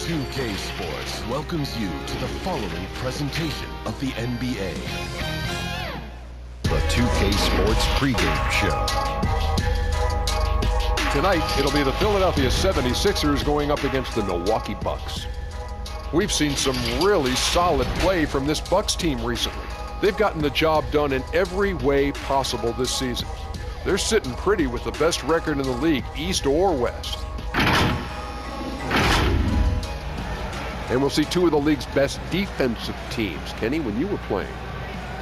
2K Sports welcomes you to the following presentation of the NBA. The 2K Sports pregame show. Tonight, it'll be the Philadelphia 76ers going up against the Milwaukee Bucks. We've seen some really solid play from this Bucks team recently. They've gotten the job done in every way possible this season. They're sitting pretty with the best record in the league, East or West. And we'll see two of the league's best defensive teams. Kenny, when you were playing,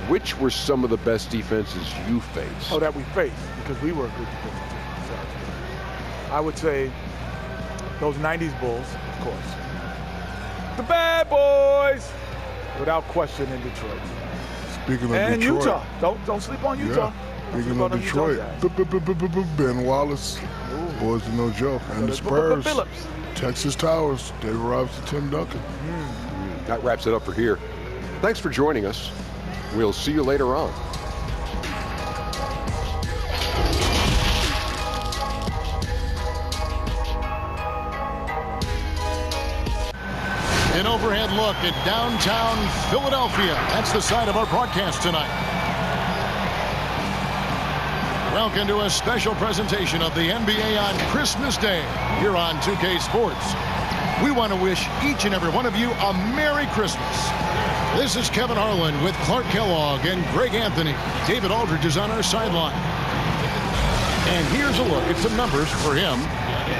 which were some of the best defenses you faced? Oh, that we faced, because we were a good defensive team. So I would say those 90s Bulls, of course. The bad boys, without question, in Detroit. Speaking of and Detroit. Utah. Don't sleep on Utah. Yeah. Speaking of Detroit, Ben Wallace, boys are no joke. And the Spurs, Texas Towers, David Robinson, Tim Duncan. That wraps it up for here. Thanks for joining us. We'll see you later on. An overhead look at downtown Philadelphia. That's the site of our broadcast tonight. Welcome to a special presentation of the NBA on Christmas Day here on 2K Sports. We want to wish each and every one of you a Merry Christmas. This is Kevin Harlan with Clark Kellogg and Greg Anthony. David Aldridge is on our sideline. And here's a look at some numbers for him.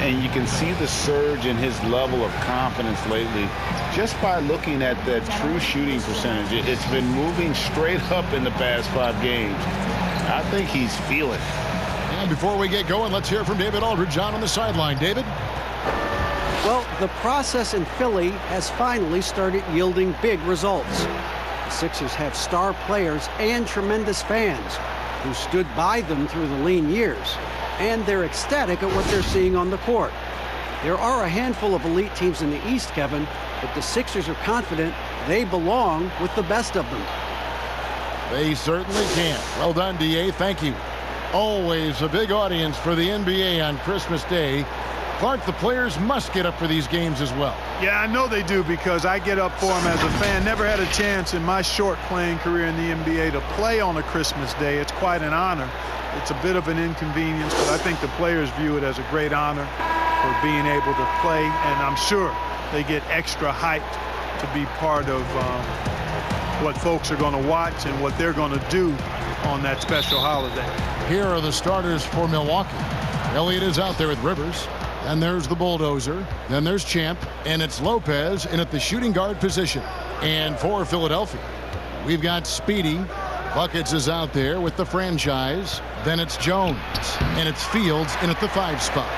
And you can see the surge in his level of confidence lately just by looking at that true shooting percentage. It's been moving straight up in the past 5 games. I think he's feeling it. And before we get going, let's hear from David Aldridge on the sideline. David? Well, the process in Philly has finally started yielding big results. The Sixers have star players and tremendous fans who stood by them through the lean years, and they're ecstatic at what they're seeing on the court. There are a handful of elite teams in the East, Kevin, but the Sixers are confident they belong with the best of them. They certainly can. Well done, D.A. Thank you. Always a big audience for the NBA on Christmas Day. Clark, the players must get up for these games as well. Yeah, I know they do, because I get up for them as a fan. Never had a chance in my short playing career in the NBA to play on a Christmas Day. It's quite an honor. It's a bit of an inconvenience, but I think the players view it as a great honor for being able to play, and I'm sure they get extra hyped to be part of what folks are going to watch and what they're going to do on that special holiday. Here are the starters for Milwaukee. Elliott is out there with Rivers. And there's the bulldozer. Then there's Champ. And it's Lopez in at the shooting guard position. And for Philadelphia, we've got Speedy. Buckets is out there with the franchise. Then it's Jones. And it's Fields in at the 5 spot.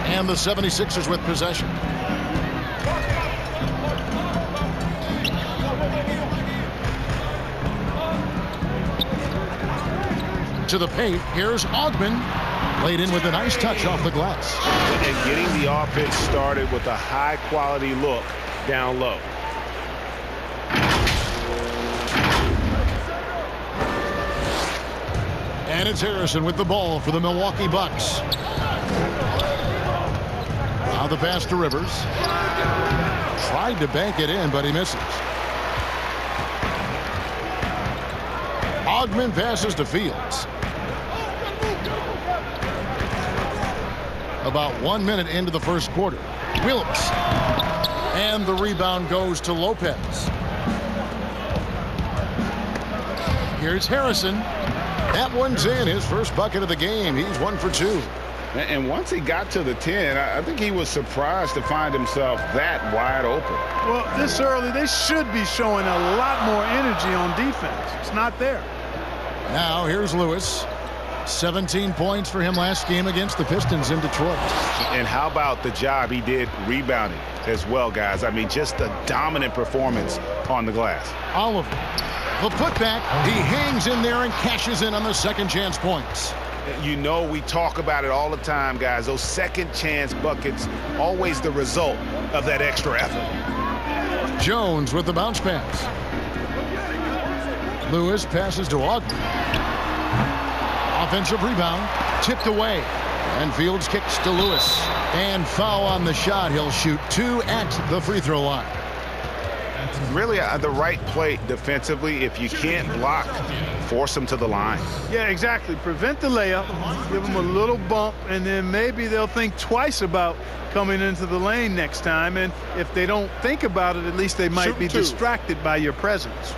And the 76ers with possession. To the paint, here's Ogman. Laid in with a nice touch off the glass. And getting the offense started with a high-quality look down low. And it's Harrison with the ball for the Milwaukee Bucks. Now the pass to Rivers. Tried to bank it in, but he misses. Ogman passes to Fields. About 1 minute into the first quarter. Wilkes. And the rebound goes to Lopez. Here's Harrison. That one's in. His first bucket of the game. He's 1 for 2. And once he got to the 10, I think he was surprised to find himself that wide open. Well, this early, they should be showing a lot more energy on defense. It's not there. Now here's Lewis. 17 points for him last game against the Pistons in Detroit. And how about the job he did rebounding as well, guys? I mean, just a dominant performance on the glass. Oliver. The putback. He hangs in there and cashes in on the second chance points. You know, we talk about it all the time, guys. Those second chance buckets, always the result of that extra effort. Jones with the bounce pass. Lewis passes to Ogden. Offensive rebound, tipped away, and Fields kicks to Lewis. And foul on the shot. He'll shoot 2 at the free throw line. Really the right play defensively. If you can't block, force them to the line. Yeah, exactly. Prevent the layup, give them a little bump, and then maybe they'll think twice about coming into the lane next time. And if they don't think about it, at least they might be distracted by your presence.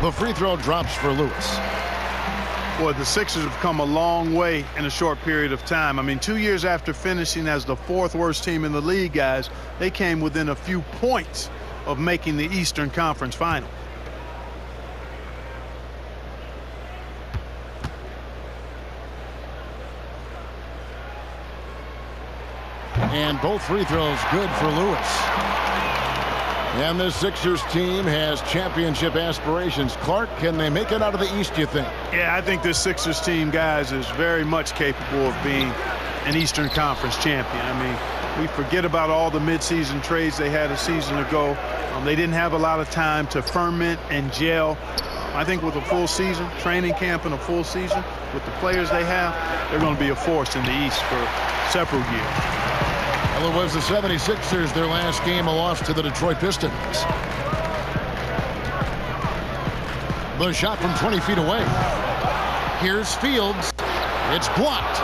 The free throw drops for Lewis. Boy, the Sixers have come a long way in a short period of time. I mean, 2 years after finishing as the 4th worst team in the league, guys, they came within a few points of making the Eastern Conference Final. And both free throws good for Lewis. And the Sixers team has championship aspirations. Clark, can they make it out of the East, you think? Yeah, I think this Sixers team, guys, is very much capable of being an Eastern Conference champion. I mean, we forget about all the midseason trades they had a season ago. They didn't have a lot of time to ferment and gel. I think with a full season, training camp and a full season, with the players they have, they're going to be a force in the East for several years. Well, it was the 76ers, their last game, a loss to the Detroit Pistons. The shot from 20 feet away. Here's Fields. It's blocked.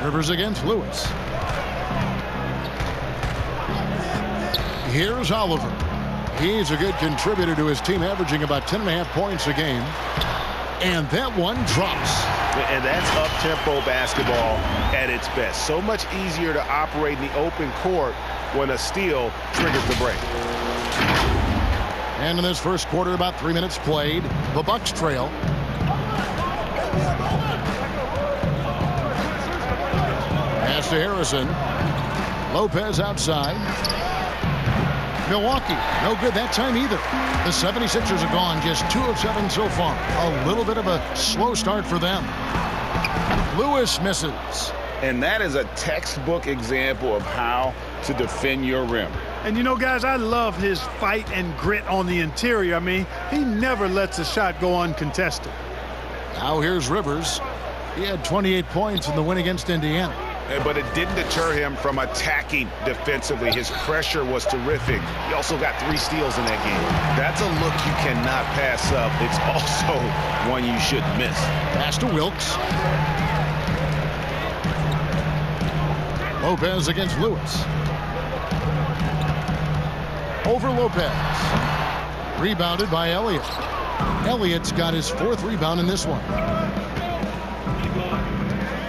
Rivers against Lewis. Here's Oliver. He's a good contributor to his team, averaging about 10.5 points a game. And that one drops. And that's up-tempo basketball at its best. So much easier to operate in the open court when a steal triggers the break. And in this first quarter, about 3 minutes played, the Bucks trail. Pass to Harrison. Lopez outside. Milwaukee, no good that time either. The 76ers have gone just 2 of 7 so far. A little bit of a slow start for them. Lewis misses. And that is a textbook example of how to defend your rim. And you know, guys, I love his fight and grit on the interior. I mean, he never lets a shot go uncontested. Now here's Rivers. He had 28 points in the win against Indiana. But it didn't deter him from attacking defensively. His pressure was terrific. He also got 3 steals in that game. That's a look you cannot pass up. It's also one you shouldn't miss. Pass to Wilkes. Lopez against Lewis. Over Lopez. Rebounded by Elliott. Elliott's got his 4th rebound in this one.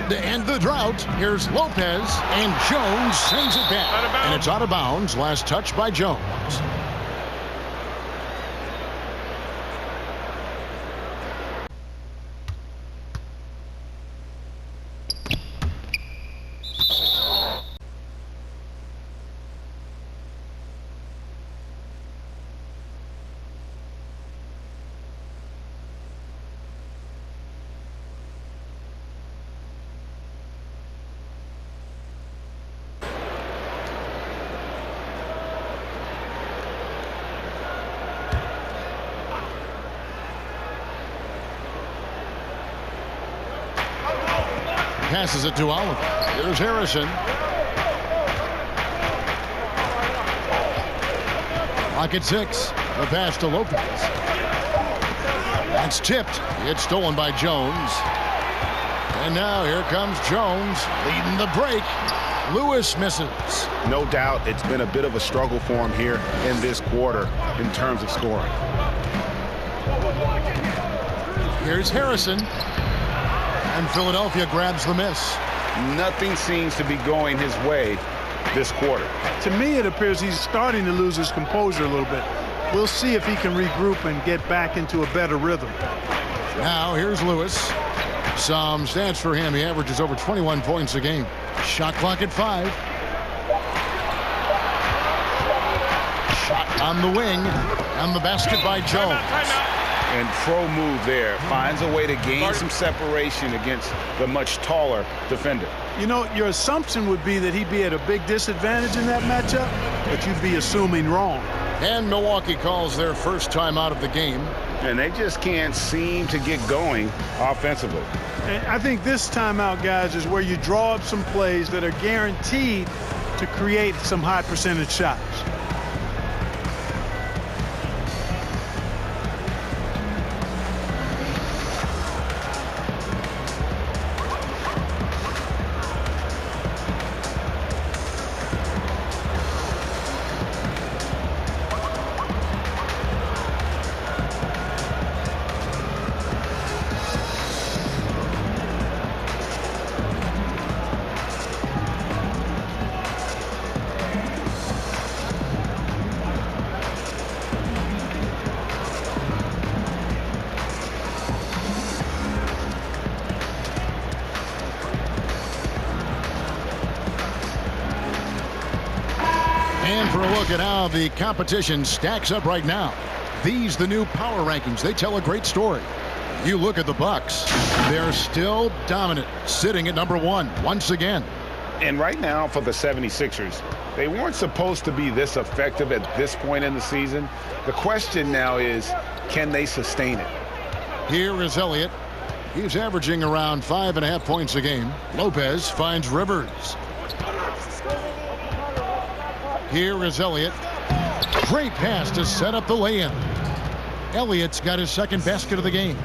To end the drought, here's Lopez, and Jones sends it back. And it's out of bounds. Last touch by Jones. Passes it to Oliver. Here's Harrison. Clock at 6. The pass to Lopez. That's tipped. It's stolen by Jones. And now here comes Jones leading the break. Lewis misses. No doubt it's been a bit of a struggle for him here in this quarter in terms of scoring. Here's Harrison. And Philadelphia grabs the miss. Nothing seems to be going his way this quarter. To me, it appears he's starting to lose his composure a little bit. We'll see if he can regroup and get back into a better rhythm. Now here's Lewis. Some stats for him. He averages over 21 points a game. Shot clock at 5. Shot on the wing. And the basket by Jones. And pro move there. Finds a way to gain some separation against the much taller defender. You know, your assumption would be that he'd be at a big disadvantage in that matchup, but you'd be assuming wrong. And Milwaukee calls their first time out of the game. And they just can't seem to get going offensively. And I think this timeout, guys, is where you draw up some plays that are guaranteed to create some high percentage shots. And for a look at how the competition stacks up right now. These, the new power rankings, they tell a great story. You look at the Bucks, they're still dominant, sitting at number 1 once again. And right now for the 76ers, they weren't supposed to be this effective at this point in the season. The question now is, can they sustain it? Here is Elliott. He's averaging around 5.5 points a game. Lopez finds Rivers. Here is Elliott. Great pass to set up the lay-in. Elliott's got his second basket of the game.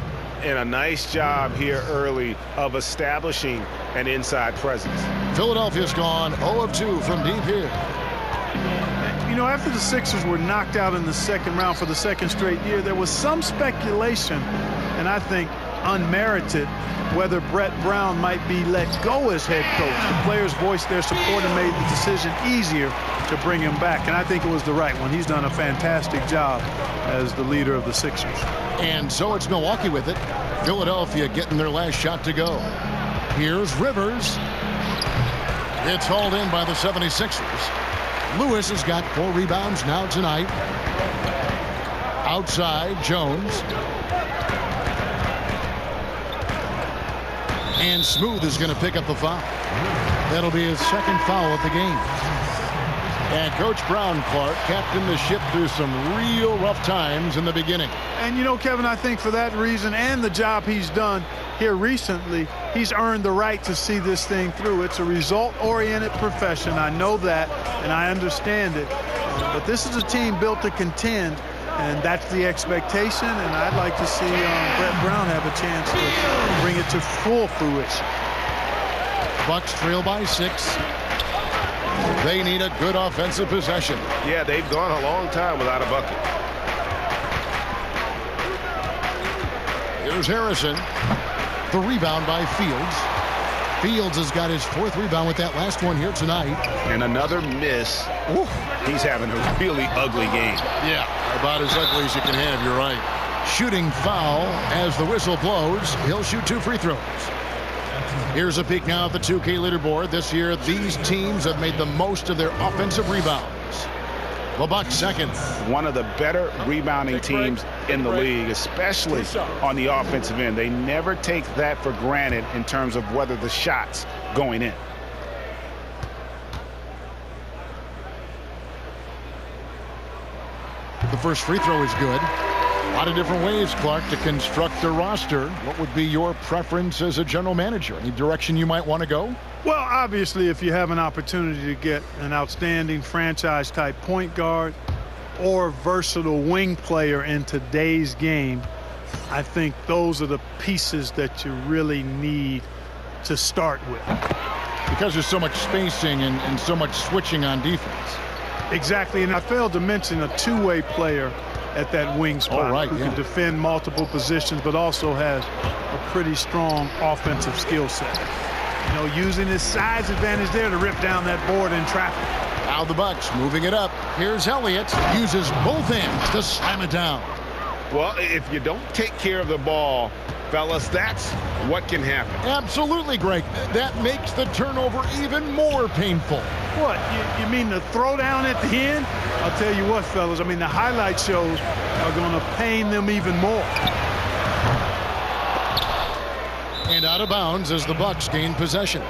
And a nice job here early of establishing an inside presence. Philadelphia's gone 0 of 2 from deep here. You know, after the Sixers were knocked out in the second round for the second straight year, there was some speculation, and I think unmerited, whether Brett Brown might be let go as head coach. The players voiced their support and made the decision easier to bring him back, and I think it was the right one. He's done a fantastic job as the leader of the Sixers. And so it's Milwaukee with it. Philadelphia getting their last shot to go. Here's Rivers. It's hauled in by the 76ers. Lewis has got 4 rebounds now tonight. Outside, Jones. And Smooth is going to pick up the foul. That'll be his second foul of the game. And Coach Brown, Clark, captained the ship through some real rough times in the beginning. And, you know, Kevin, I think for that reason and the job he's done here recently, he's earned the right to see this thing through. It's a result-oriented profession. I know that, and I understand it. But this is a team built to contend, and that's the expectation. And I'd like to see Brett Brown have a chance to bring it to full fruition. Bucks trail by 6. They need a good offensive possession. Yeah, they've gone a long time without a bucket. Here's Harrison. The rebound by Fields. Fields has got his 4th rebound with that last one here tonight. And another miss. Ooh, he's having a really ugly game. Yeah, about as ugly as you can have, you're right. Shooting foul as the whistle blows. He'll shoot 2 free throws. Here's a peek now at the 2K leaderboard. This year, these teams have made the most of their offensive rebounds. The Bucks second. One of the better rebounding teams in the league, especially on the offensive end. They never take that for granted in terms of whether the shot's going in. The first free throw is good. A lot of different ways, Clark, to construct a roster. What would be your preference as a general manager? Any direction you might want to go? Well, obviously, if you have an opportunity to get an outstanding franchise-type point guard or versatile wing player in today's game, I think those are the pieces that you really need to start with. Because there's so much spacing and so much switching on defense. Exactly, and I failed to mention a two-way player at that wing spot who can defend multiple positions but also has a pretty strong offensive skill set. You know, using his size advantage there to rip down that board in traffic. Now the Bucks moving it up. Here's Elliott. Uses both ends to slam it down. Well, if you don't take care of the ball Fellas, that's what can happen. Absolutely, Greg. That makes the turnover even more painful. What, you mean the throwdown at the end? I'll tell you what, fellas, I mean, the highlight shows are going to pain them even more. And out of bounds as the Bucks gain possession.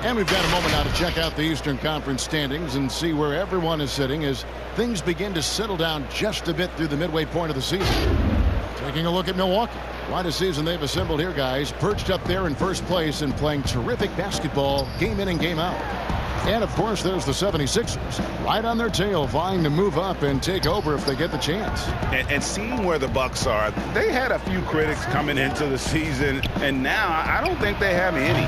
And we've got a moment now to check out the Eastern Conference standings and see where everyone is sitting as things begin to settle down just a bit through the midway point of the season. Taking a look at Milwaukee. Quite a season they've assembled here, guys. Perched up there in first place and playing terrific basketball game in and game out. And, of course, there's the 76ers. Right on their tail, vying to move up and take over if they get the chance. And seeing where the Bucks are, they had a few critics coming into the season, and now I don't think they have any.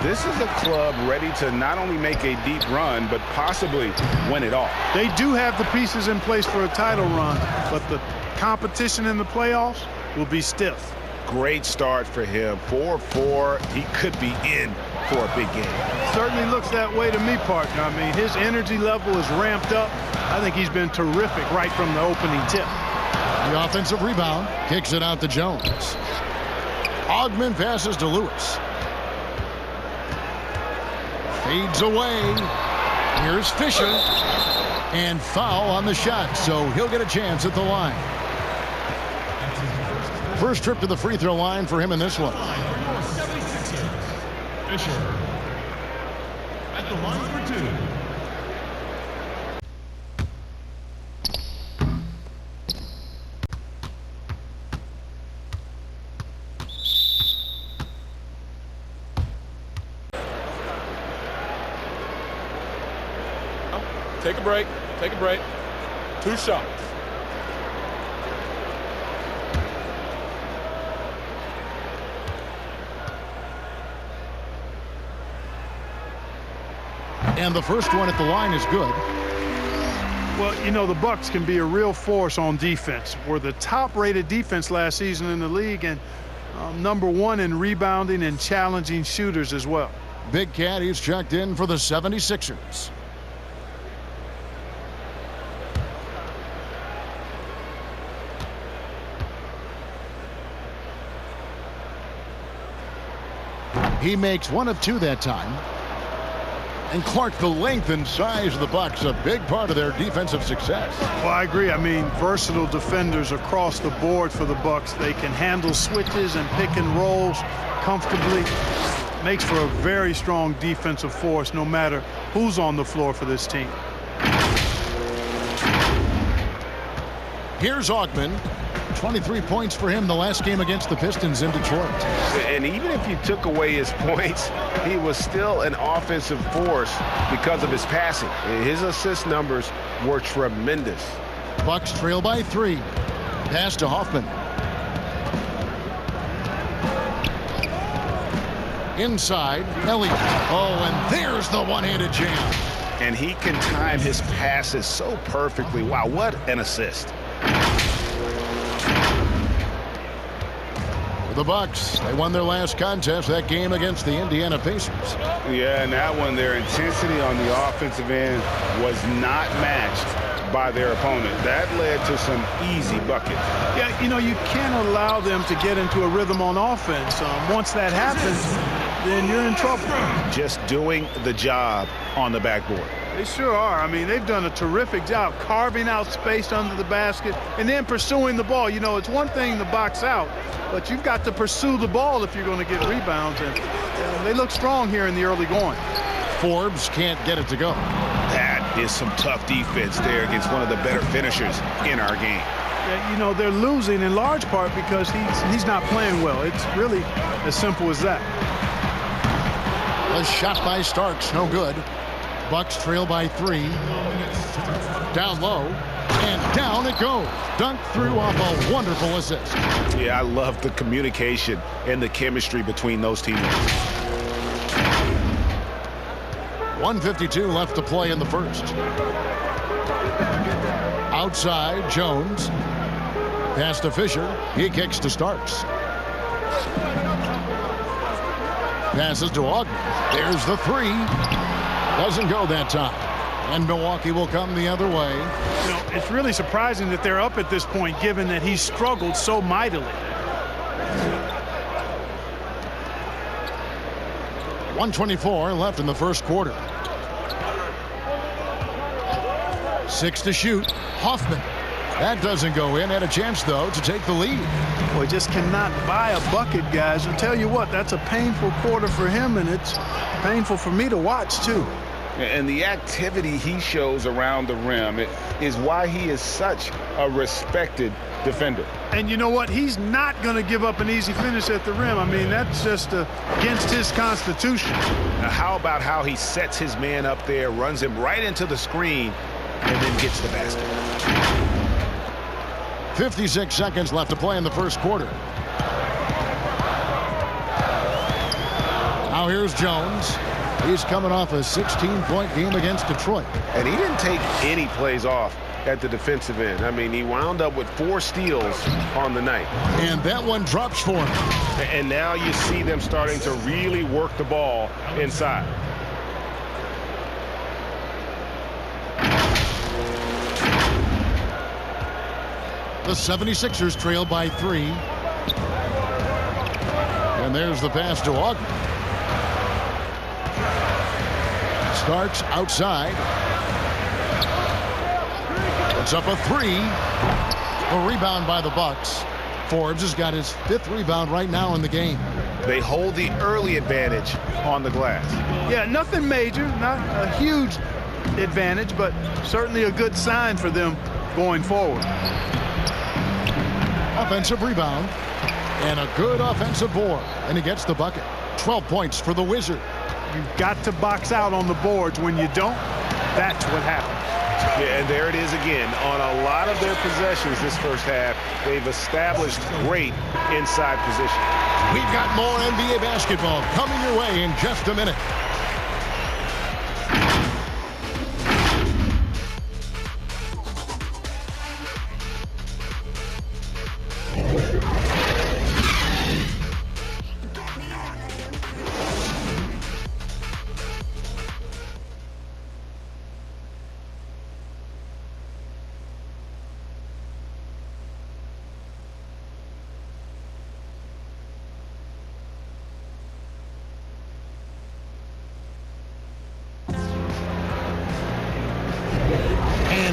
This is a club ready to not only make a deep run, but possibly win it all. They do have the pieces in place for a title run, but the competition in the playoffs will be stiff. Great start for him. 4-4. He could be in for a big game. Certainly looks that way to me, partner. I mean, his energy level is ramped up. I think he's been terrific right from the opening tip. The offensive rebound kicks it out to Jones. Ogman passes to Lewis. Fades away. Here's Fisher. And foul on the shot, so he'll get a chance at the line. First trip to the free throw line for him in this one. Fisher at the line for two. Take a break. Take a break. 2 shots. And the first one at the line is good. Well, you know, the Bucks can be a real force on defense. We're the top-rated defense last season in the league and #1 in rebounding and challenging shooters as well. Big Cat, he's checked in for the 76ers. He makes 1 of 2 that time. And Clark, the length and size of the Bucks, a big part of their defensive success. Well, I agree. I mean, versatile defenders across the board for the Bucks. They can handle switches and pick and rolls comfortably. Makes for a very strong defensive force no matter who's on the floor for this team. Here's Ogman. 23 points for him the last game against the Pistons in Detroit. And even if you took away his points, he was still an offensive force because of his passing. His assist numbers were tremendous. Bucks trail by 3. Pass to Hoffman. Inside, Elliott. Oh, and there's the one-handed jam. And he can time his passes so perfectly. Wow, what an assist. The Bucks, they won their last contest, that game against the Indiana Pacers. Yeah, and that one, their intensity on the offensive end was not matched by their opponent. That led to some easy buckets. Yeah, you know, you can't allow them to get into a rhythm on offense. Once that happens, then you're in trouble. Just doing the job on the backboard. They sure are. I mean, they've done a terrific job carving out space under the basket and then pursuing the ball. You know, it's one thing to box out, but you've got to pursue the ball if you're going to get rebounds. And they look strong here in the early going. Forbes can't get it to go. That is some tough defense there against one of the better finishers in our game. Yeah, you know, they're losing in large part because he's not playing well. It's really as simple as that. A shot by Starks, no good. Bucks trail by 3. Down low, and down it goes. Dunked through off a wonderful assist. Yeah, I love the communication and the chemistry between those teammates. 1:52 left to play in the first. Outside, Jones. Pass to Fisher. He kicks to Starks. Passes to Ogman. There's the 3. Doesn't go that time. And Milwaukee will come the other way. You know, it's really surprising that they're up at this point, given that he struggled so mightily. .124 left in the first quarter. 6 to shoot. Hoffman. That doesn't go in. Had a chance, though, to take the lead. Boy, just cannot buy a bucket, guys. I'll tell you what, that's a painful quarter for him, and it's painful for me to watch, too. And the activity he shows around the rim is why he is such a respected defender. And you know what? He's not going to give up an easy finish at the rim. I mean, that's just against his constitution. Now, how about how he sets his man up there, runs him right into the screen, and then gets the basket? 56 seconds left to play in the first quarter. Now here's Jones. He's coming off a 16-point game against Detroit. And he didn't take any plays off at the defensive end. I mean, he wound up with 4 steals on the night. And that one drops for him. And now you see them starting to really work the ball inside. The 76ers trail by 3. And there's the pass to Ogden. Starks outside. It's up a 3. A rebound by the Bucks. Forbes has got his 5th rebound right now in the game. They hold the early advantage on the glass. Yeah, nothing major, not a huge advantage, but certainly a good sign for them going forward. Offensive rebound and a good offensive board, and he gets the bucket. 12 points for the Wizard. You've got to box out on the boards. When you don't, that's what happens. Yeah, and there it is again. On a lot of their possessions this first half, they've established great inside position. We've got more NBA basketball coming your way in just a minute.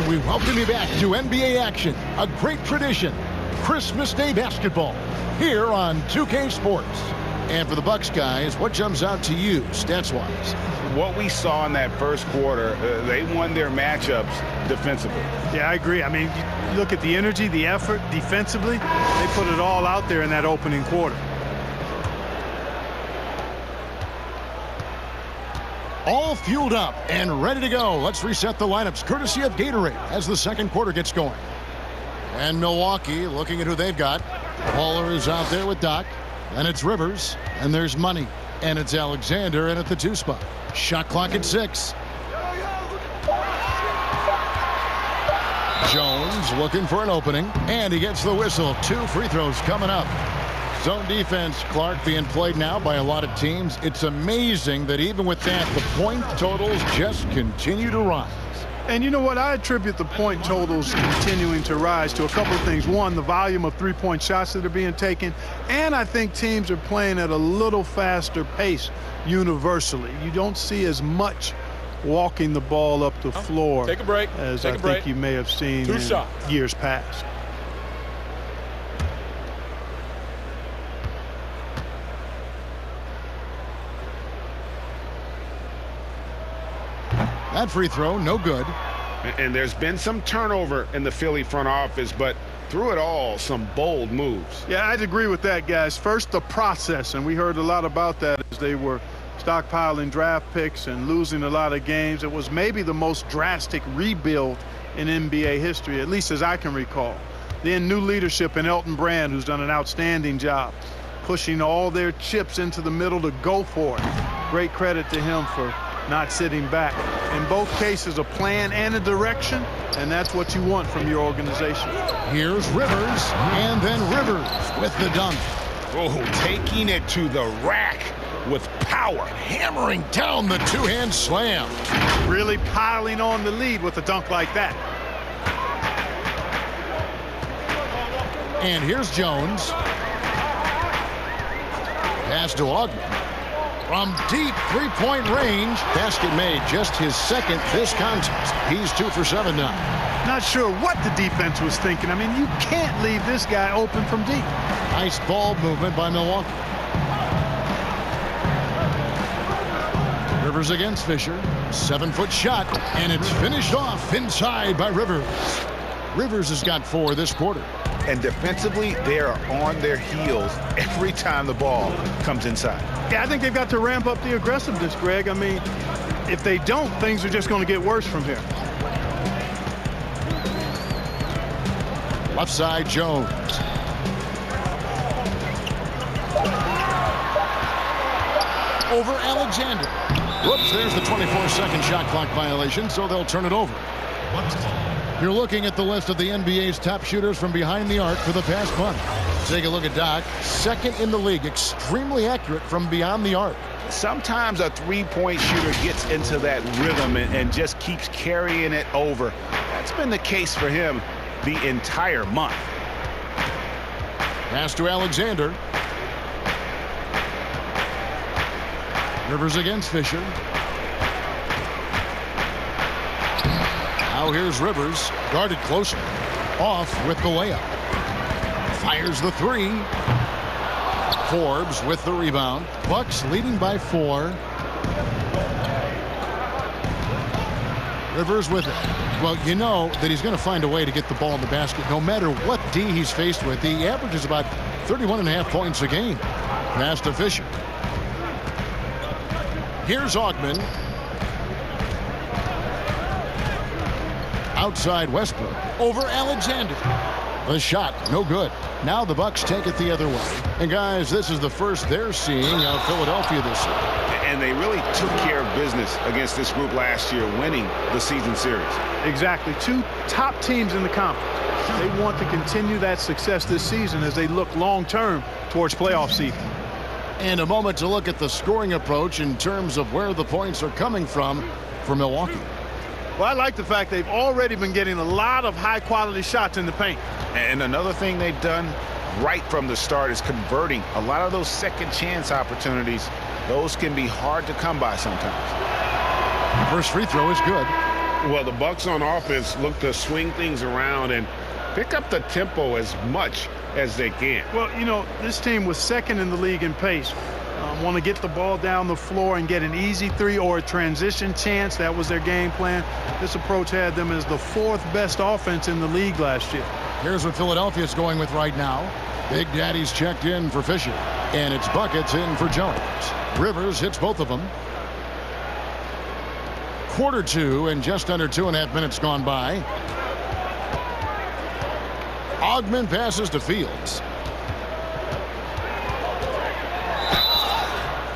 We welcome you back to NBA action, a great tradition, Christmas Day basketball, here on 2K Sports. And for the Bucks guys, what jumps out to you, stats-wise? What we saw in that first quarter, they won their matchups defensively. Yeah, I agree. I mean, you look at the energy, the effort defensively, they put it all out there in that opening quarter. All fueled up and ready to go. Let's reset the lineups courtesy of Gatorade as the second quarter gets going. And Milwaukee looking at who they've got. Waller is out there with Doc. And it's Rivers. And there's Money. And it's Alexander in at the 2 spot. Shot clock at 6. Jones looking for an opening. And he gets the whistle. 2 free throws coming up. Zone defense, Clark, being played now by a lot of teams. It's amazing that even with that, the point totals just continue to rise. And you know what? I attribute the point totals continuing to rise to a couple of things. One, the volume of three-point shots that are being taken. And I think teams are playing at a little faster pace universally. You don't see as much walking the ball up the floor Take a break. as Take I a break. think you may have seen Two in shots. years past. That free throw, no good. And there's been some turnover in the Philly front office, but through it all, some bold moves. Yeah, I'd agree with that, guys. First, the process, and we heard a lot about that as they were stockpiling draft picks and losing a lot of games. It was maybe the most drastic rebuild in NBA history, at least as I can recall. Then new leadership in Elton Brand, who's done an outstanding job pushing all their chips into the middle to go for it. Great credit to him for not sitting back. In both cases, a plan and a direction, and that's what you want from your organization. Here's Rivers, and then Rivers with the dunk. Oh, taking it to the rack with power. Hammering down the two-hand slam. Really piling on the lead with a dunk like that. And here's Jones. Pass to Augman. From deep three-point range, basket made, just his second this contest. He's 2 for 7 now. Not sure what the defense was thinking. I mean, you can't leave this guy open from deep. Nice ball movement by Milwaukee. Rivers against Fisher. 7-foot shot, and it's finished off inside by Rivers. Rivers has got 4 this quarter. And defensively, they are on their heels every time the ball comes inside. Yeah, I think they've got to ramp up the aggressiveness, Greg. I mean, if they don't, things are just going to get worse from here. Left side, Jones. Over Alexander. Whoops, there's the 24-second shot clock violation, so they'll turn it over. You're looking at the list of the NBA's top shooters from behind the arc for the past month. Take a look at Doc. Second in the league, extremely accurate from beyond the arc. Sometimes a three-point shooter gets into that rhythm and just keeps carrying it over. That's been the case for him the entire month. Pass to Alexander. Rivers against Fisher. Now here's Rivers, guarded closer. Off with the layup. Fires the 3. Forbes with the rebound. Bucks leading by 4. Rivers with it. Well, you know that he's going to find a way to get the ball in the basket no matter what D he's faced with. He averages about 31.5 points a game. Pass to Fisher. Here's Augman. Outside Westbrook. Over Alexander. The shot, no good. Now the Bucks take it the other way. And guys, this is the first they're seeing of Philadelphia this year. And they really took care of business against this group last year, winning the season series. Exactly. 2 top teams in the conference. They want to continue that success this season as they look long-term towards playoff season. And a moment to look at the scoring approach in terms of where the points are coming from for Milwaukee. Well, I like the fact they've already been getting a lot of high-quality shots in the paint. And another thing they've done right from the start is converting a lot of those second-chance opportunities. Those can be hard to come by sometimes. First free throw is good. Well, the Bucks on offense look to swing things around and pick up the tempo as much as they can. Well, you know, this team was second in the league in pace. Want to get the ball down the floor and get an easy 3 or a transition chance. That was their game plan. This approach had them as the 4th best offense in the league last year. Here's what Philadelphia's going with right now. Big Daddy's checked in for Fisher. And it's buckets in for Jones. Rivers hits both of them. Quarter 2 and just under 2.5 minutes gone by. Augman passes to Fields.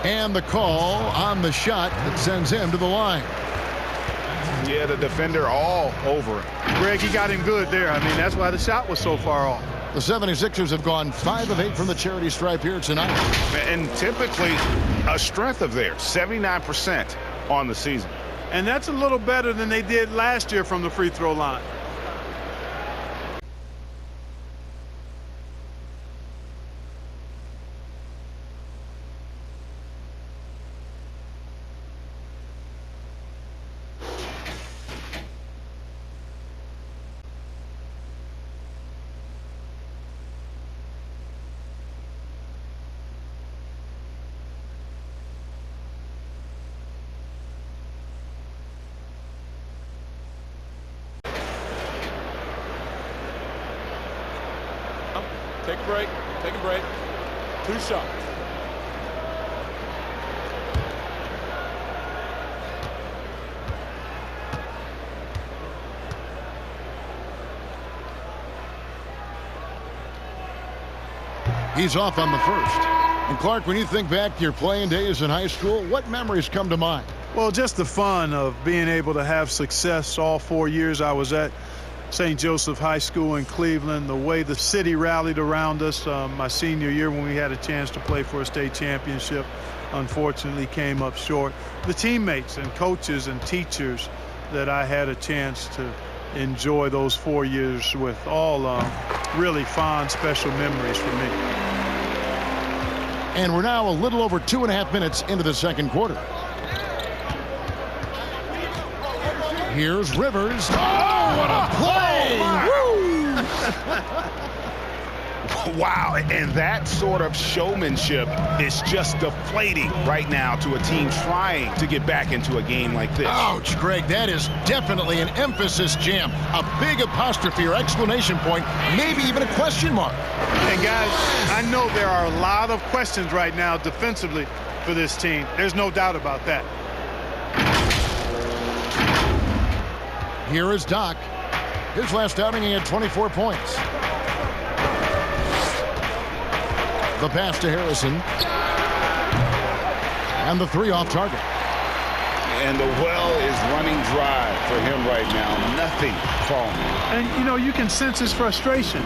And the call on the shot that sends him to the line. Yeah, the defender all over him. Greg, he got him good there. I mean, that's why the shot was so far off. The 76ers have gone 5 of 8 from the charity stripe here tonight. And typically a strength of theirs, 79% on the season. And that's a little better than they did last year from the free throw line. Take a break. Take a break. 2 shots. He's off on the first. And Clark, when you think back to your playing days in high school, what memories come to mind? Well, just the fun of being able to have success all 4 years I was at St. Joseph High School in Cleveland, the way the city rallied around us. My senior year when we had a chance to play for a state championship, unfortunately came up short. The teammates and coaches and teachers that I had a chance to enjoy those 4 years with, all really fond, special memories for me. And we're now a little over 2.5 minutes into the second quarter. Here's Rivers. Oh, what a play! Wow, and that sort of showmanship is just deflating right now to a team trying to get back into a game like this. Ouch, Greg, that is definitely an emphasis jam. A big apostrophe or exclamation point, maybe even a question mark. And guys, I know there are a lot of questions right now defensively for this team. There's no doubt about that. Here is Doc. His last outing, he had 24 points. The pass to Harrison. And the 3 off target. And the well is running dry for him right now. Nothing falling. And, you know, you can sense his frustration.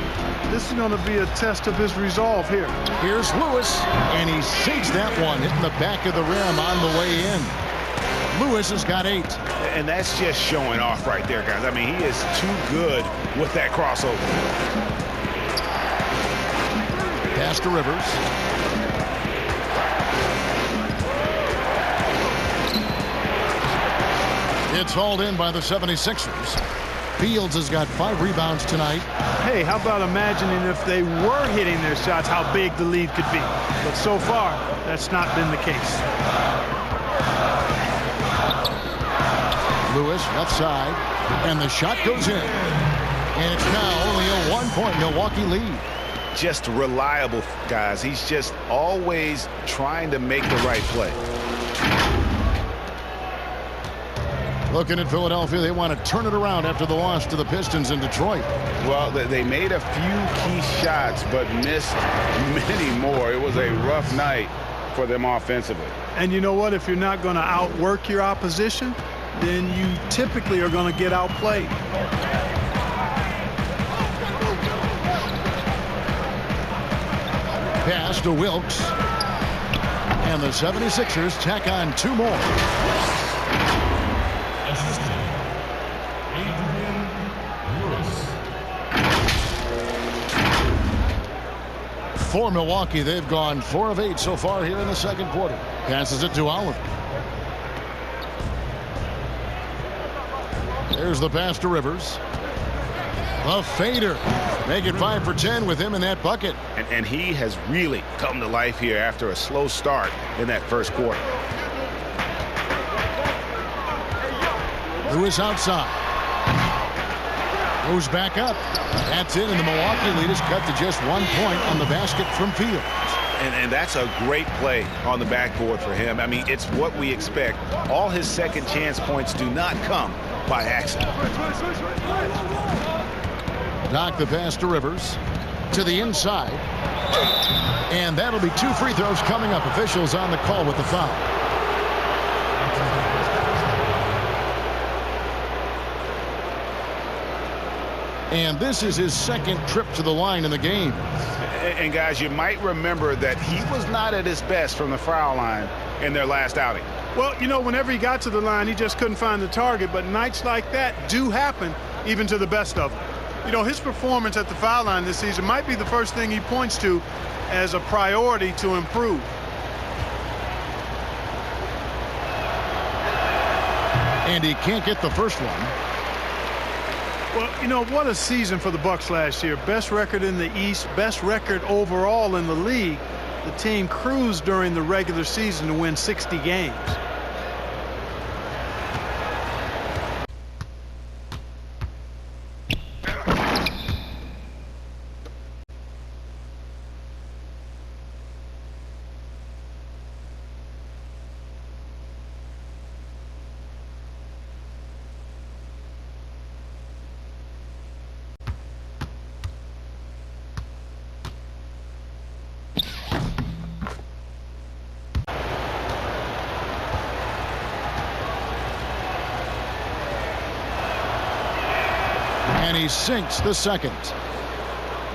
This is going to be a test of his resolve here. Here's Lewis. And he sinks that one, hitting the back of the rim on the way in. Lewis has got 8. And that's just showing off right there, guys. I mean, he is too good with that crossover. Pass to Rivers. It's hauled in by the 76ers. Fields has got 5 rebounds tonight. Hey, how about imagining if they were hitting their shots, how big the lead could be. But so far, that's not been the case. Lewis, left side, and the shot goes in. And it's now only a 1-point Milwaukee lead. Just reliable, guys. He's just always trying to make the right play. Looking at Philadelphia, they want to turn it around after the loss to the Pistons in Detroit. Well, they made a few key shots, but missed many more. It was a rough night for them offensively. And you know what? If you're not going to outwork your opposition, then you typically are going to get outplayed. Pass to Wilkes. And the 76ers tack on 2 more. For Milwaukee, they've gone 4 of 8 so far here in the second quarter. Passes it to Oliver. There's the pass to Rivers. A fader. Make it 5 for 10 with him in that bucket. And he has really come to life here after a slow start in that first quarter. Lewis outside. Goes back up. That's it, and the Milwaukee lead is cut to just 1 point on the basket from Fields. And that's a great play on the backboard for him. I mean, it's what we expect. All his second chance points do not come by accident. Knock the pass to Rivers. To the inside. And that'll be 2 free throws coming up. Officials on the call with the foul. And this is his second trip to the line in the game. And guys, you might remember that he was not at his best from the foul line in their last outing. Well, you know, whenever he got to the line, he just couldn't find the target. But nights like that do happen, even to the best of them. You know, his performance at the foul line this season might be the first thing he points to as a priority to improve. And he can't get the first one. Well, you know, what a season for the Bucks last year. Best record in the East, best record overall in the league. The team cruised during the regular season to win 60 games. And he sinks the second.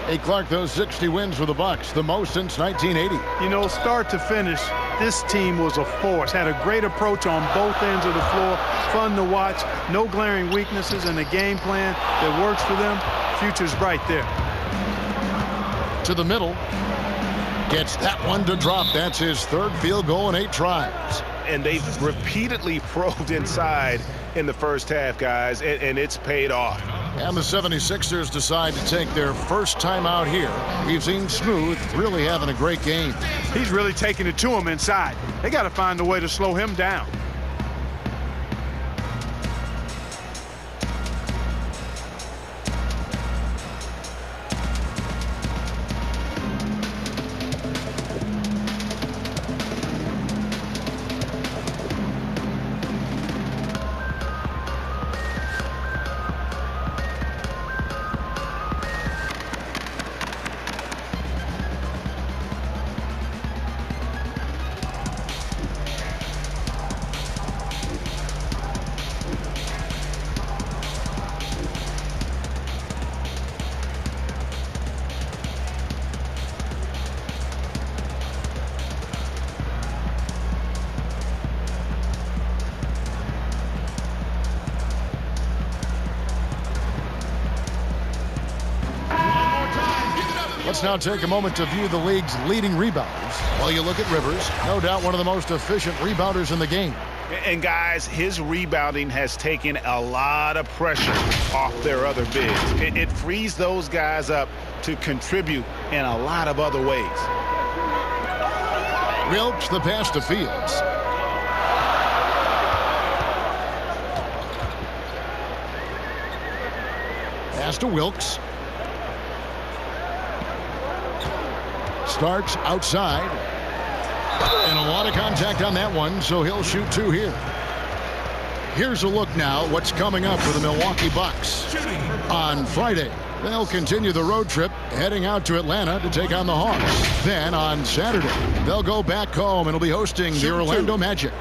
Hey, Clark, those 60 wins for the Bucks, the most since 1980. You know, start to finish, this team was a force. Had a great approach on both ends of the floor. Fun to watch. No glaring weaknesses, and a game plan that works for them. Future's bright there. To the middle. Gets that one to drop. That's his third field goal in 8 tries. And they've repeatedly probed inside in the first half, guys, and it's paid off. And the 76ers decide to take their first time out here. We've seen Smooth really having a great game. He's really taking it to him inside. They got to find a way to slow him down. Let's now take a moment to view the league's leading rebounders. While you look at Rivers, no doubt one of the most efficient rebounders in the game. And guys, his rebounding has taken a lot of pressure off their other bigs. It frees those guys up to contribute in a lot of other ways. Wilkes the pass to Fields. Pass to Wilkes. Starks outside. And a lot of contact on that one, so he'll shoot 2 here. Here's a look now what's coming up for the Milwaukee Bucks. On Friday, they'll continue the road trip heading out to Atlanta to take on the Hawks. Then on Saturday, they'll go back home and will be hosting the Orlando Magic.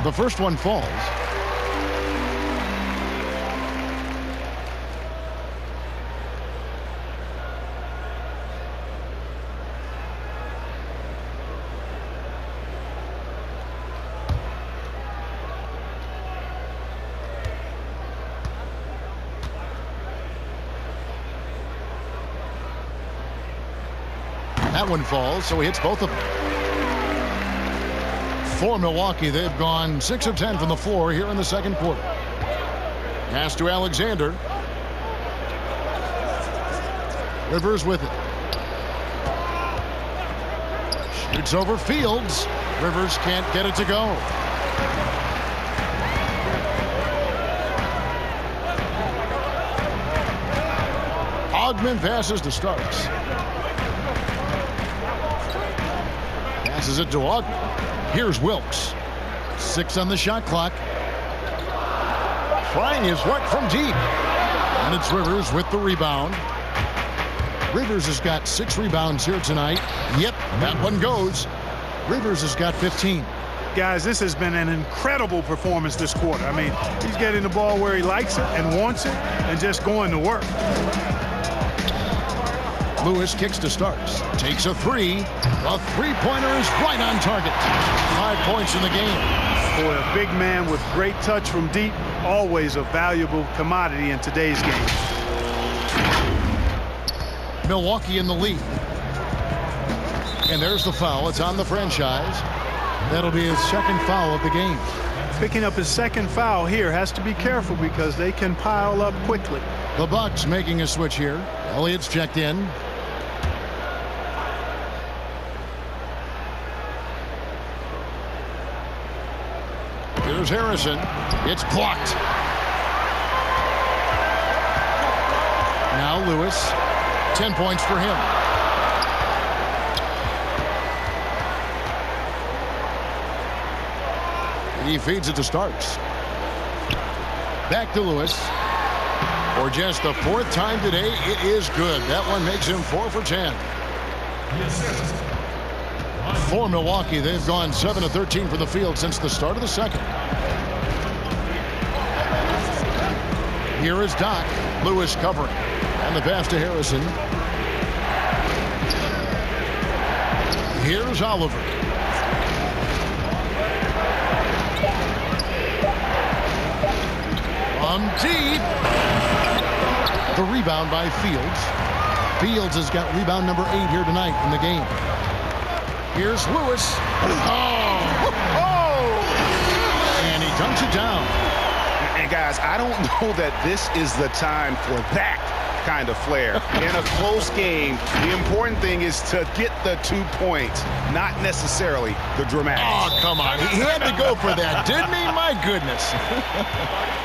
The first one falls. That one falls, so he hits both of them. For Milwaukee, they've gone 6 of 10 from the floor here in the second quarter. Pass to Alexander. Rivers with it. Shoots over Fields. Rivers can't get it to go. Ogman passes to Starks. Passes it to Ogman. Here's Wilkes. 6 on the shot clock. Trying his luck from deep. And it's Rivers with the rebound. Rivers has got 6 rebounds here tonight. Yep, that one goes. Rivers has got 15. Guys, this has been an incredible performance this quarter. I mean, he's getting the ball where he likes it and wants it and just going to work. Lewis kicks to Starks. Takes a 3. A three-pointer is right on target. 5 points in the game. Boy, a big man with great touch from deep. Always a valuable commodity in today's game. Milwaukee in the lead. And there's the foul. It's on the franchise. That'll be his second foul of the game. Picking up his second foul here. Has to be careful because they can pile up quickly. The Bucks making a switch here. Elliott's checked in. Here's Harrison. It's blocked. Now Lewis. 10 points for him. He feeds it to Starks. Back to Lewis. For just the 4th time today, it is good. That one makes him 4 for 10. For Milwaukee, they've gone 7 of 13 from the field since the start of the second. Here is Doc. Lewis covering. And the pass to Harrison. Here's Oliver. From deep. The rebound by Fields. Fields has got rebound number 8 here tonight in the game. Here's Lewis. Oh! And he dunks it down. And guys, I don't know that this is the time for that kind of flair. In a close game, the important thing is to get the 2 points, not necessarily the dramatics. Oh, come on. He had to go for that, didn't he? My goodness.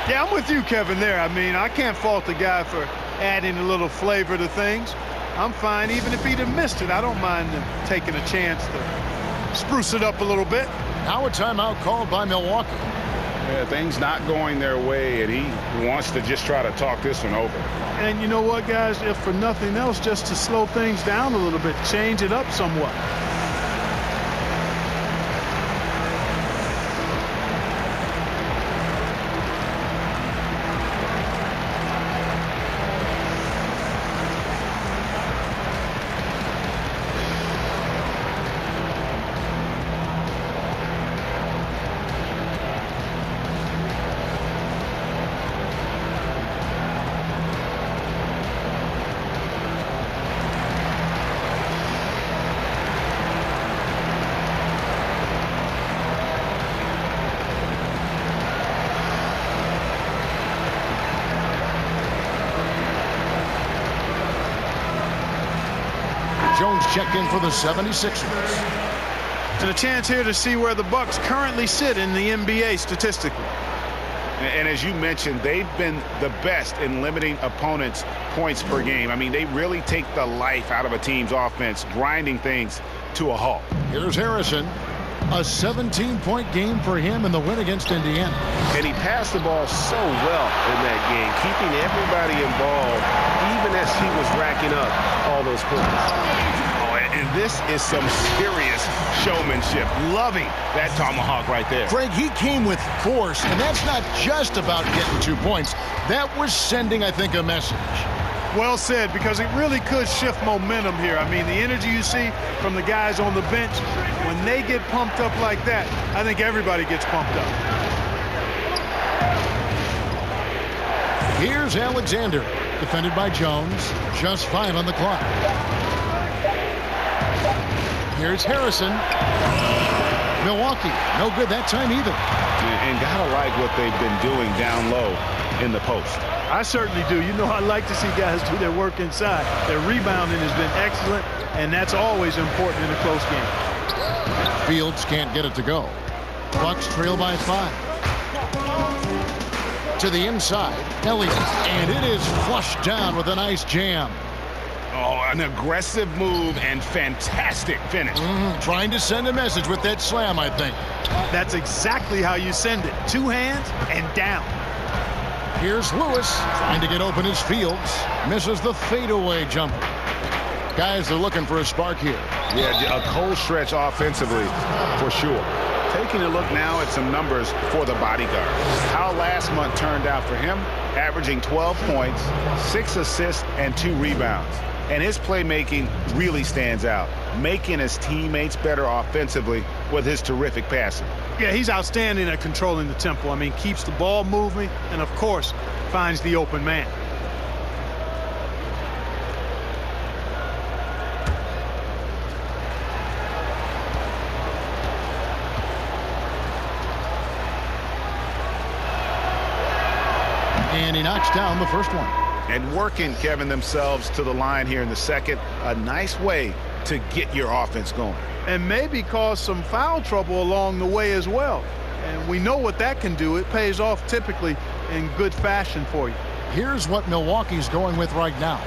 Yeah, I'm with you, Kevin, there. I mean, I can't fault the guy for adding a little flavor to things. I'm fine. Even if he'd have missed it, I don't mind taking a chance to spruce it up a little bit. Now a timeout called by Milwaukee. Yeah, things not going their way, and he wants to just try to talk this one over. And you know what, guys? If for nothing else, just to slow things down a little bit, change it up somewhat. Jones checked in for the 76ers. And a chance here to see where the Bucks currently sit in the NBA statistically. And as you mentioned, they've been the best in limiting opponents' points per game. I mean, they really take the life out of a team's offense, grinding things to a halt. Here's Harrison. A 17-point game for him in the win against Indiana. And he passed the ball so well in that game, keeping everybody involved, even as he was racking up all those points. And this is some serious showmanship. Loving that tomahawk right there. Greg, he came with force, and that's not just about getting 2 points. That was sending, I think, a message. Well said, because it really could shift momentum here. I mean, the energy you see from the guys on the bench, when they get pumped up like that, I think everybody gets pumped up. Here's Alexander, defended by Jones. Just 5 on the clock. Here's Harrison. Milwaukee, no good that time either. And gotta like what they've been doing down low in the post. I certainly do. You know, I like to see guys do their work inside. Their rebounding has been excellent, and that's always important in a close game. Fields can't get it to go. Bucks trail by 5. To the inside, Elliott, and it is flushed down with a nice jam. Oh, an aggressive move and fantastic finish. Trying to send a message with that slam, I think. That's exactly how you send it. 2 hands and down. Here's Lewis trying to get open his Fields. Misses the fadeaway jumper. Guys are looking for a spark here. Yeah, a cold stretch offensively for sure. Taking a look now at some numbers for the bodyguard. How last month turned out for him, averaging 12 points, 6 assists, and 2 rebounds. And his playmaking really stands out, making his teammates better offensively with his terrific passing. Yeah, he's outstanding at controlling the tempo. I mean, keeps the ball moving and, of course, finds the open man. And he knocks down the first one. And working, Kevin, themselves to the line here in the second. A nice way to get your offense going. And maybe cause some foul trouble along the way as well. And we know what that can do. It pays off typically in good fashion for you. Here's what Milwaukee's going with right now.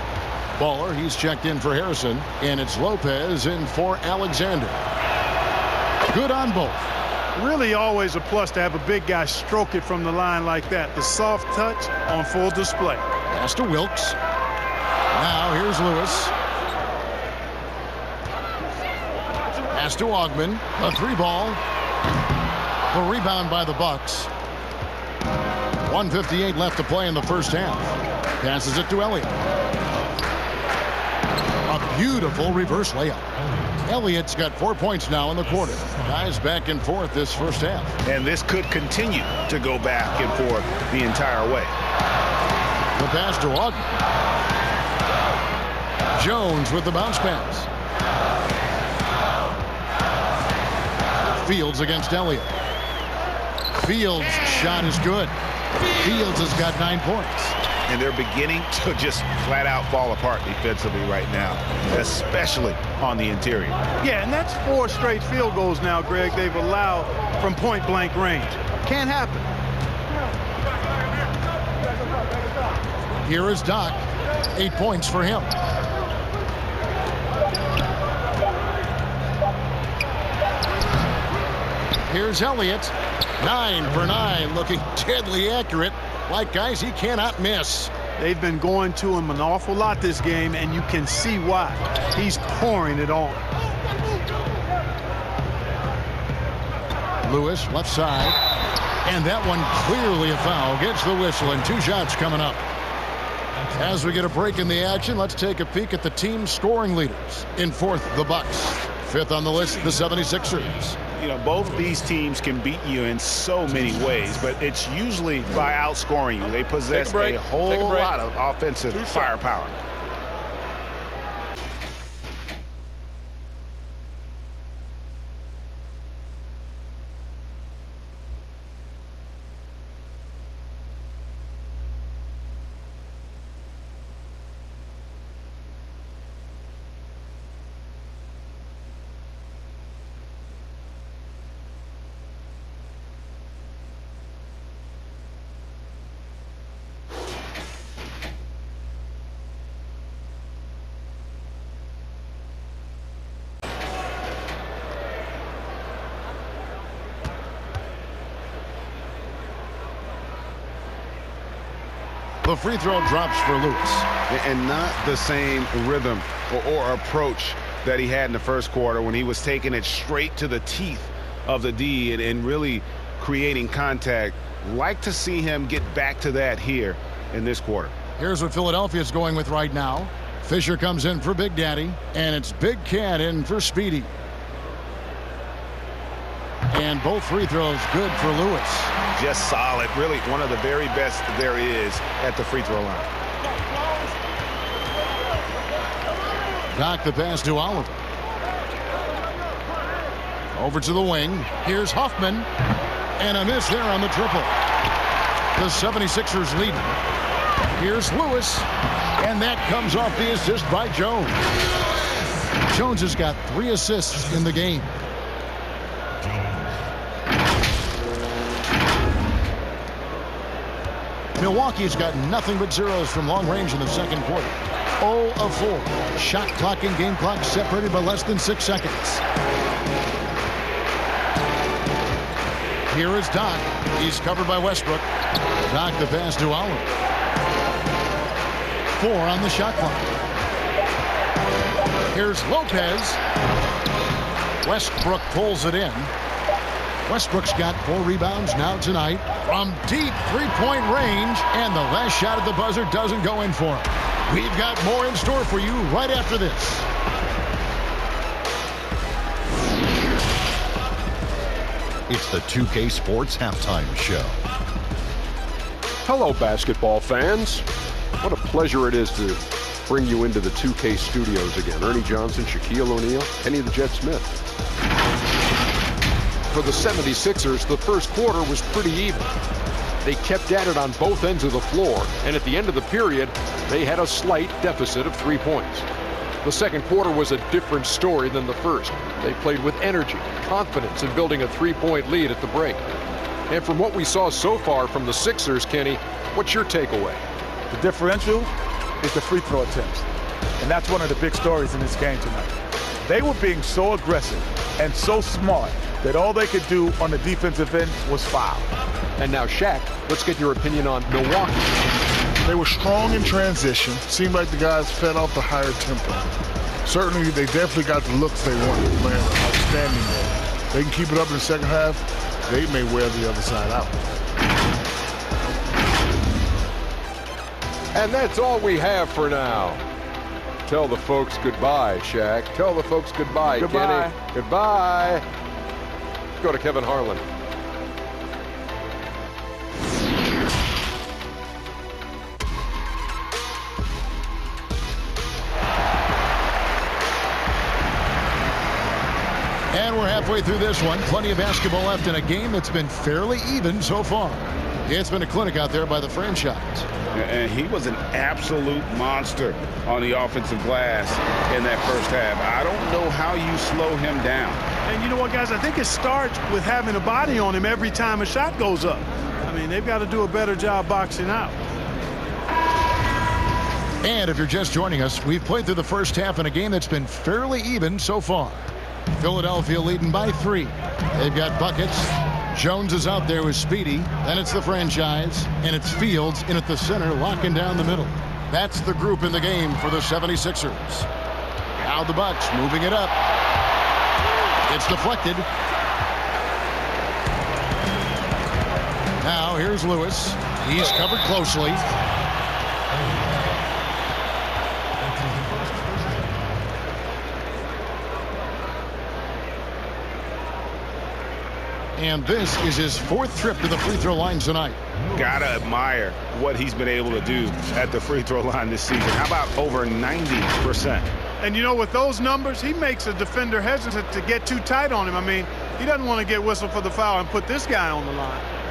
Baller, he's checked in for Harrison. And it's Lopez in for Alexander. Good on both. Really always a plus to have a big guy stroke it from the line like that. The soft touch on full display. Pass to Wilkes. Now here's Lewis. Pass to Ogman. A 3-ball. The rebound by the Bucks. 1:58 left to play in the first half. Passes it to Elliott. A beautiful reverse layup. Elliott's got 4 points now in the quarter. Guys back and forth this first half. And this could continue to go back and forth the entire way. The pass to Ogden. Jones with the bounce pass. Fields against Elliott. Fields' shot is good. Fields has got 9 points. And they're beginning to just flat out fall apart defensively right now, especially on the interior. Yeah, and that's 4 straight field goals now, Greg, they've allowed from point-blank range. Can't happen. Here is Doc. 8 points for him. Here's Elliott. 9 for 9, looking deadly accurate. Like guys he cannot miss. They've been going to him an awful lot this game, and you can see why. He's pouring it on. Lewis, left side. And that one clearly a foul. Gets the whistle, and 2 shots coming up. As we get a break in the action, let's take a peek at the team scoring leaders. In 4th, the Bucks. 5th on the list, the 76ers. You know, both these teams can beat you in so many ways, but it's usually by outscoring you. They possess a whole lot of offensive firepower. The free throw drops for Lewis. And not the same rhythm or approach that he had in the first quarter when he was taking it straight to the teeth of the D and really creating contact. Like to see him get back to that here in this quarter. Here's what Philadelphia's going with right now. Fisher comes in for Big Daddy, and it's Big Cat in for Speedy. And both free throws good for Lewis. Just solid. Really one of the very best there is at the free throw line. Doc the pass to Oliver. Over to the wing. Here's Huffman. And a miss there on the triple. The 76ers lead. Here's Lewis. And that comes off the assist by Jones. Jones has got 3 assists in the game. Milwaukee's got nothing but zeros from long range in the second quarter. 0 of 4. Shot clock and game clock separated by less than 6 seconds. Here is Doc. He's covered by Westbrook. Doc the pass to Oliver. 4 on the shot clock. Here's Lopez. Westbrook pulls it in. Westbrook's got 4 rebounds now tonight from deep three-point range, and the last shot at the buzzer doesn't go in for him. We've got more in store for you right after this. It's the 2K Sports Halftime Show. Hello, basketball fans. What a pleasure it is to bring you into the 2K studios again. Ernie Johnson, Shaquille O'Neal, Kenny the Jet Smith. For the 76ers, the first quarter was pretty even. They kept at it on both ends of the floor, and at the end of the period, they had a slight deficit of 3 points. The second quarter was a different story than the first. They played with energy, confidence in building a 3-point lead at the break. And from what we saw so far from the Sixers, Kenny, what's your takeaway? The differential is the free throw attempts, and that's one of the big stories in this game tonight. They were being so aggressive and so smart that all they could do on the defensive end was foul. And now, Shaq, let's get your opinion on Milwaukee. They were strong in transition. Seemed like the guys fed off the higher tempo. Certainly, they definitely got the looks they wanted, playing outstanding there. They can keep it up in the second half, they may wear the other side out. And that's all we have for now. Tell the folks goodbye, Shaq. Tell the folks goodbye, Goodbye. Kenny. Goodbye. Let's go to Kevin Harlan. And we're halfway through this one. Plenty of basketball left in a game that's been fairly even so far. It's been a clinic out there by the franchise. And he was an absolute monster on the offensive glass in that first half. I don't know how you slow him down. And you know what, guys? I think it starts with having a body on him every time a shot goes up. I mean, they've got to do a better job boxing out. And if you're just joining us, we've played through the first half in a game that's been fairly even so far. Philadelphia leading by 3. They've got buckets. Jones is out there with Speedy. Then it's the franchise, and it's Fields in at the center, locking down the middle. That's the group in the game for the 76ers. Now the Bucks moving it up. It's deflected. Now here's Lewis. He's covered closely. And this is his 4th trip to the free throw line tonight. Gotta admire what he's been able to do at the free throw line this season. How about over 90%? And you know, with those numbers, he makes a defender hesitant to get too tight on him. I mean, he doesn't want to get whistled for the foul and put this guy on the line.